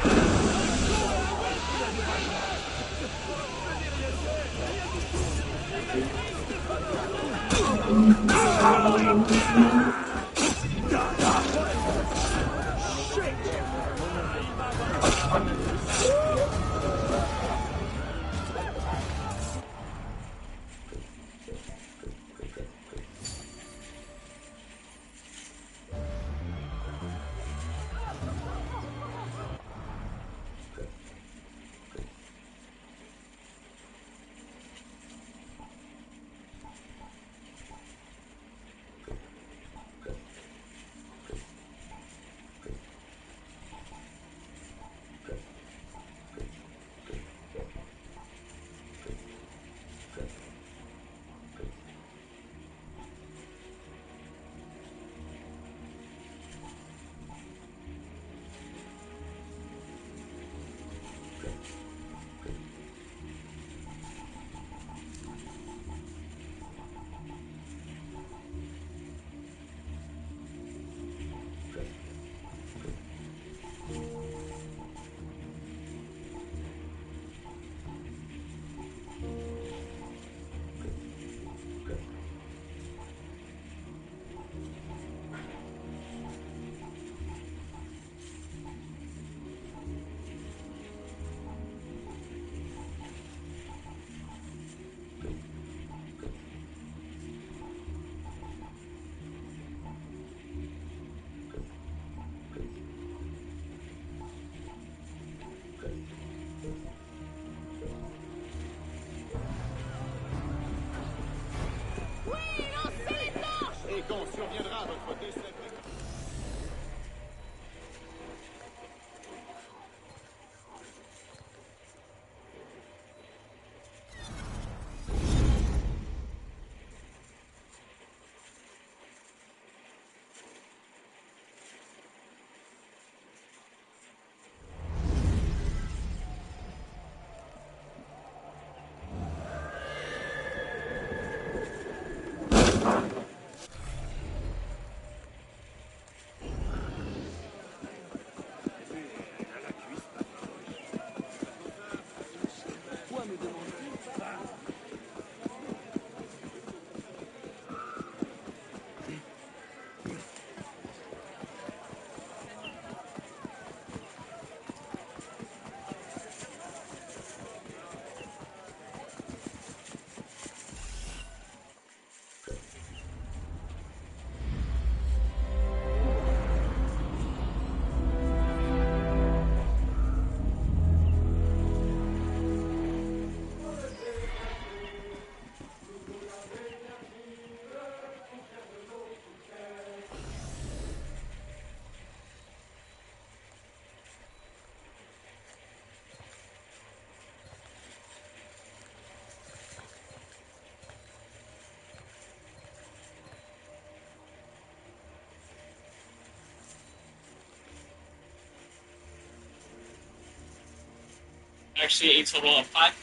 quand surviendra votre décès. Actually, a total of 5.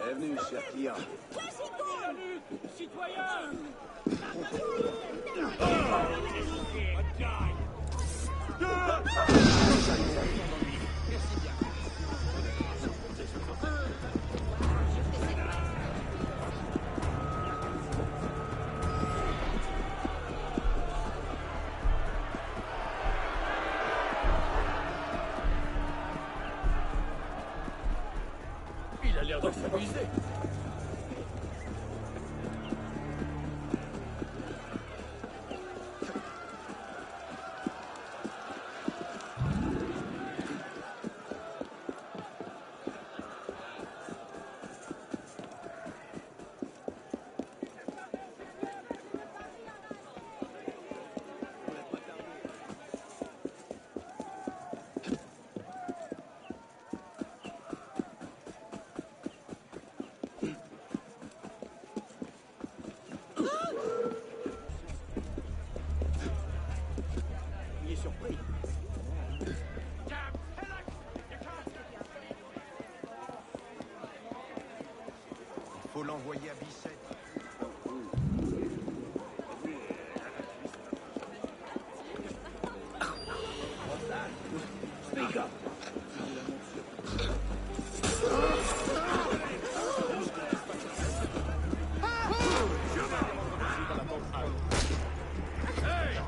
Bienvenue, cher client. Il a l'air de s'amuser. Faut l'envoyer à Bicêtre. Speak up. Hey!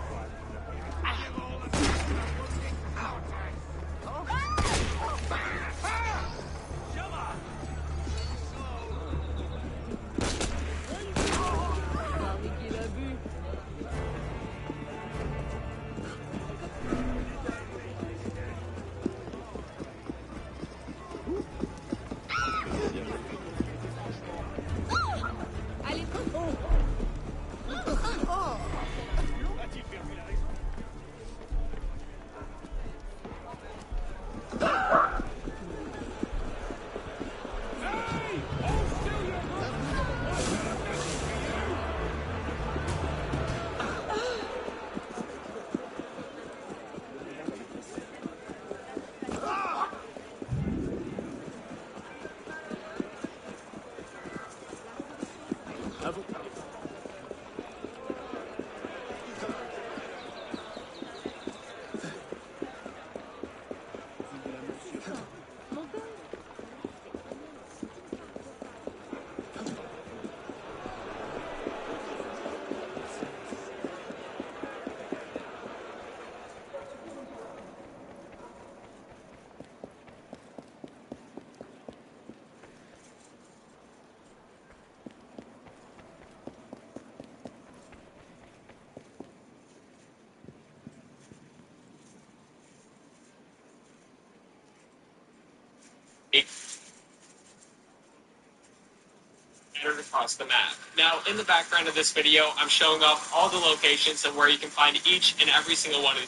across the map. Now, in the background of this video, I'm showing off all the locations of where you can find each and every single one of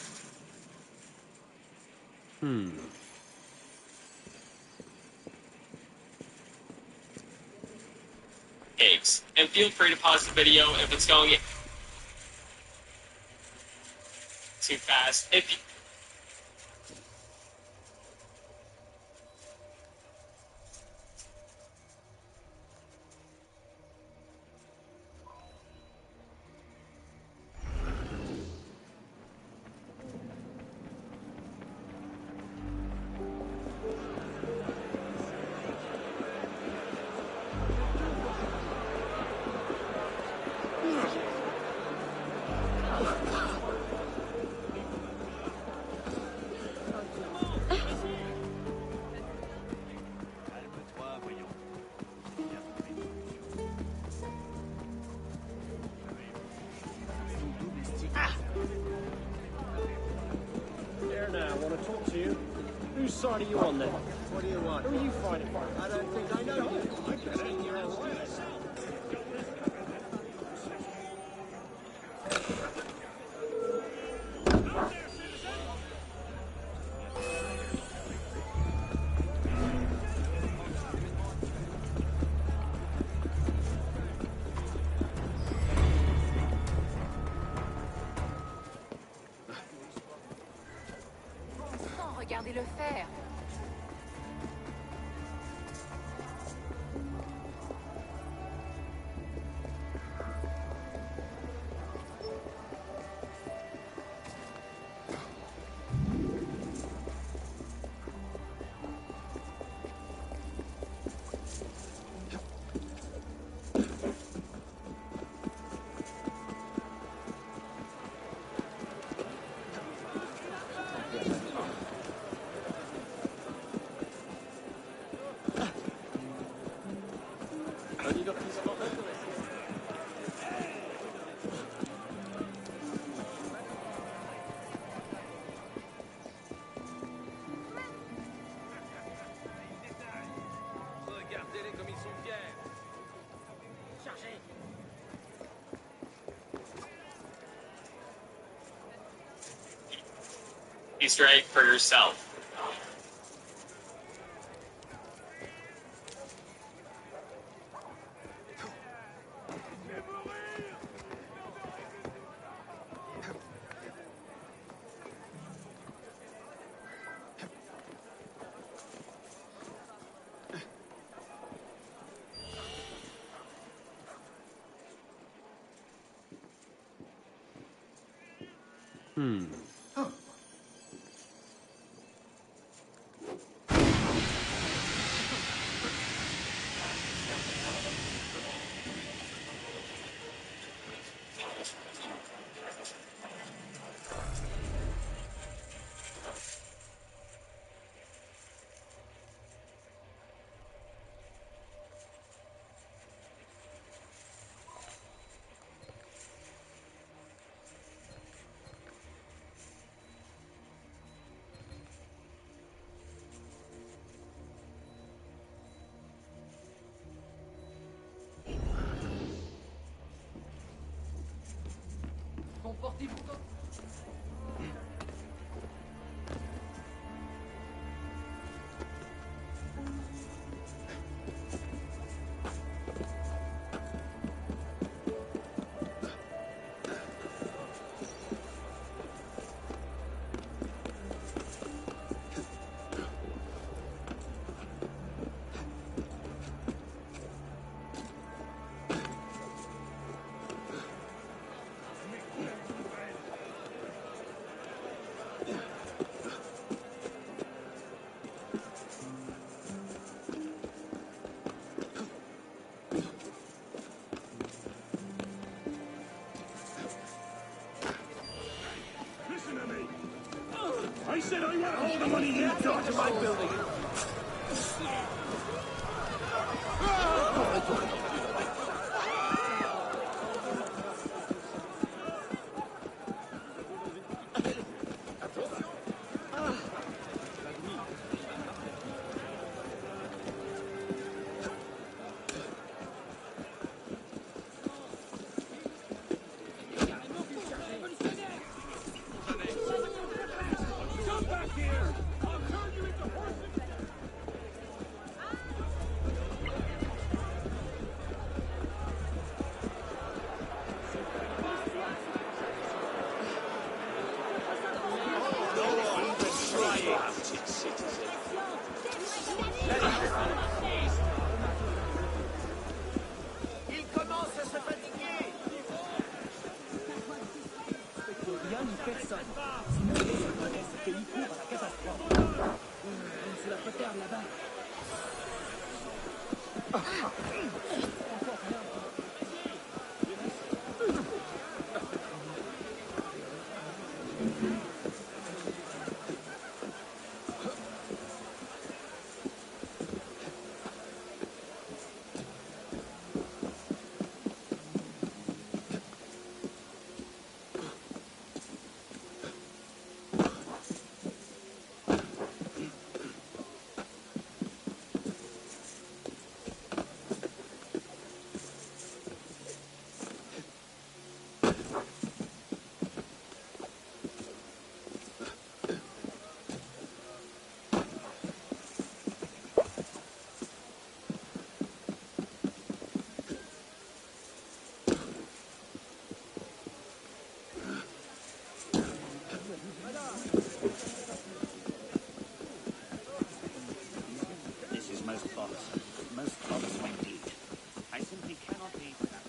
caves. And feel free to pause the video if it's going too fast. If you Here now, I want to talk to you. Whose side are you on then? What do you want? Who are you fighting for? I don't think I know you. I can see your eyes. Regardez-le faire. Regardez-les comme ils sont fiers. Chargez. Easter egg for yourself. Comportez-vous comme... I said I want all the money you got to my building. This is most bothersome. Most bothersome indeed. I simply cannot leave without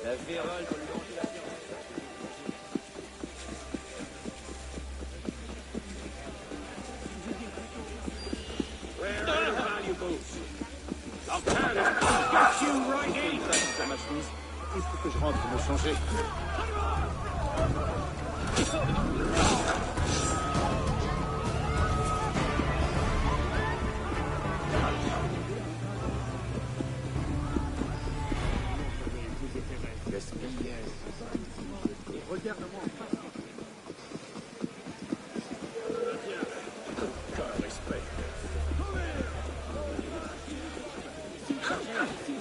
La vérole de l'enculation. Where are the valuables? I'll turn it. Get you right in. Ça ma chemise. Il faut que je rentre pour me changer. Regarde-moi en face. Respect.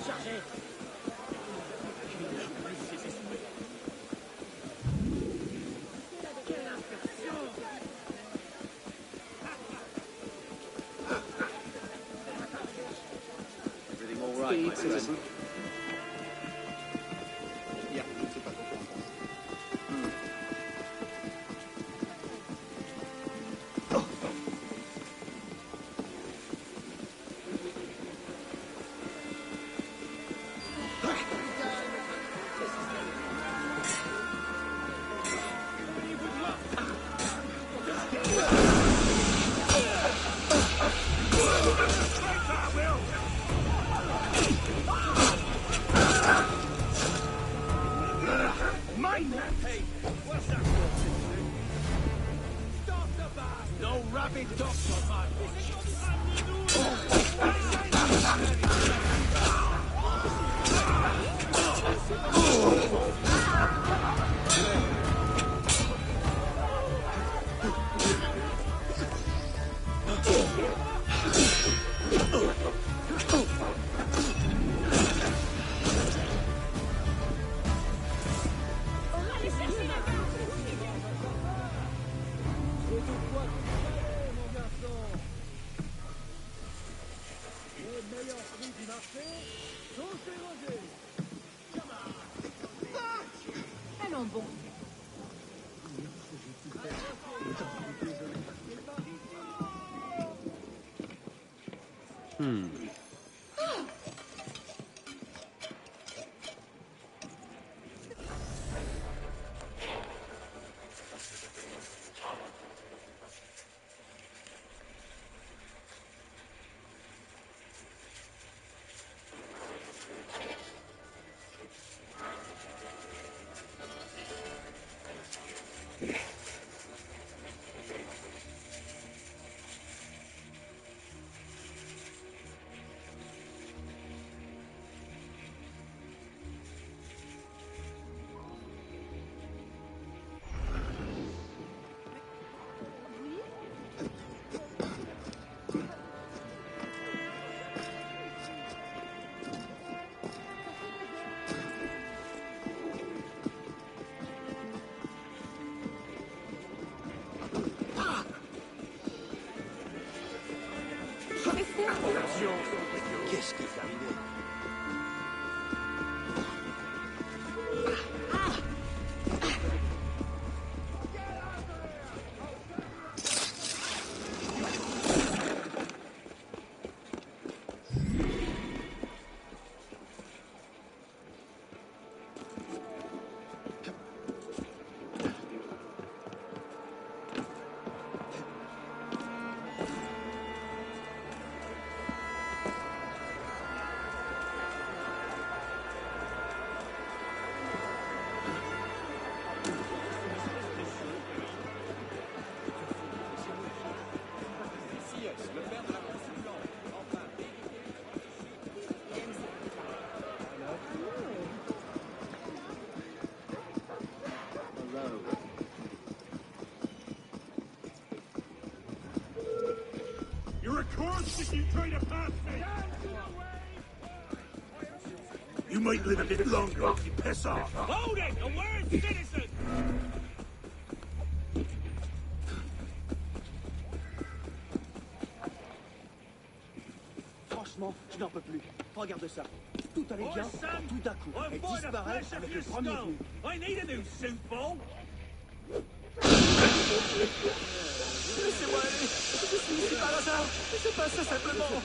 Chargez. Everything all right, my friend? Yeah, c'est pas I will. Allons bon. Qu'est-ce qui est arrivé? You're a corpse if you try to pass me! You might live a bit longer if you piss off. Hold it! A word, citizen! Franchement, je n'en peux plus. Regarde ça. Tout allait bien, tout à coup, elle disparaît avec le premier venu. I need a new suit, Paul! Laissez-moi aller. Je suis ici par hasard. Je passais simplement.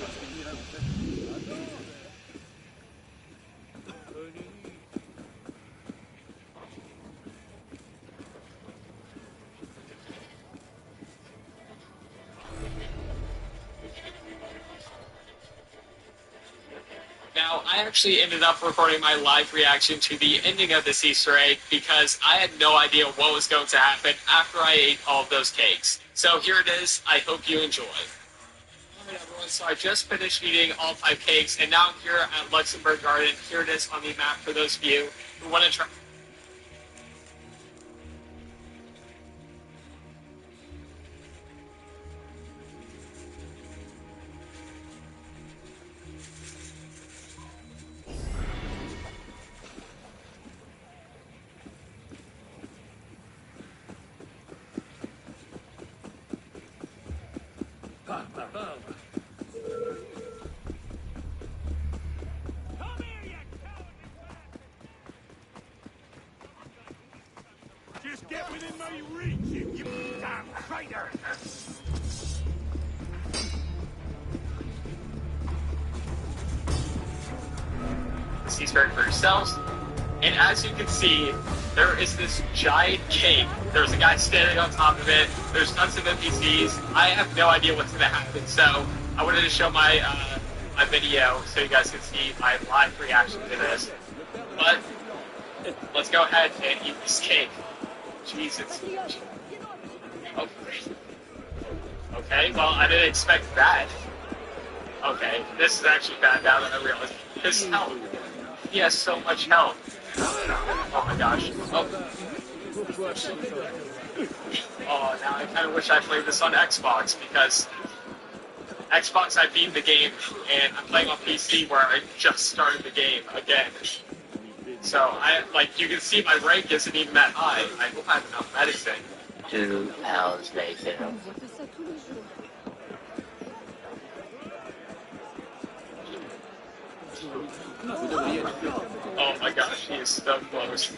Now, I actually ended up recording my live reaction to the ending of this Easter egg because I had no idea what was going to happen after I ate all of those cakes. So here it is. I hope you enjoy. Alright everyone, so I just finished eating all 5 cakes, and now I'm here at Luxembourg Garden. Here it is on the map for those of you who want to try. Just get within my reach, you damn traitor! These for yourselves. And as you can see, there is this giant cake. There's a guy standing on top of it. There's tons of NPCs. I have no idea what's going to happen, so I wanted to show my my video so you guys can see my live reaction to this. But let's go ahead and eat this cake. Jesus. Oh, great. Okay, well, I didn't expect that. Okay, this is actually bad now that I realize. His health. He has so much health. Oh my gosh. Oh, now I kind of wish I played this on Xbox, because Xbox I beat the game, and I'm playing on PC where I just started the game again. So, you can see my rank isn't even that high. I hope I have enough medicine. 2 hours later. Oh my gosh, he is so close.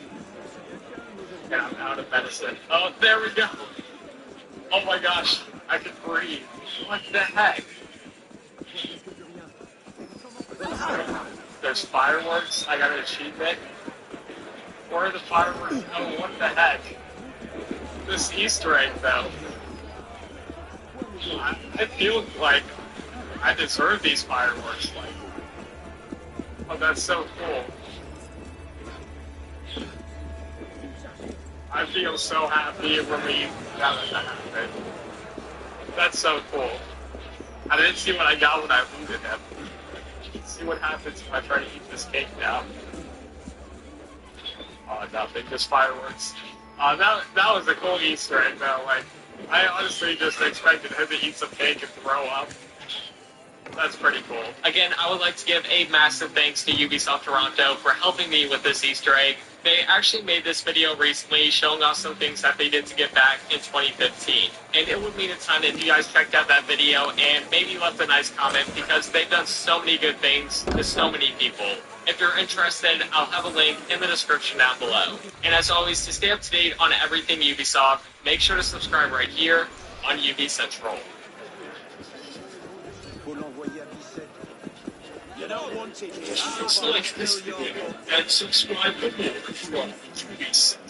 And I'm out of medicine. Oh, there we go! Oh my gosh, I can breathe. What the heck? There's fireworks. I got an achievement. Where are the fireworks? Oh, what the heck? This Easter egg, though. I feel like I deserve these fireworks. Oh, that's so cool. I feel so happy and relieved now that that happened. That's so cool. I didn't see what I got when I looted him. Let's see what happens if I try to eat this cake now. Oh, nothing, just fireworks. That was a cool Easter egg, though. I honestly just expected him to eat some cake and throw up. That's pretty cool. Again, I would like to give a massive thanks to Ubisoft Toronto for helping me with this Easter egg. They actually made this video recently showing off some things that they did to get back in 2015. And it would mean a ton if you guys checked out that video and maybe left a nice comment, because they've done so many good things to so many people. If you're interested, I'll have a link in the description down below. And as always, to stay up to date on everything Ubisoft, make sure to subscribe right here on UB Central. You don't want it here. Like this video and subscribe for more from UB Central.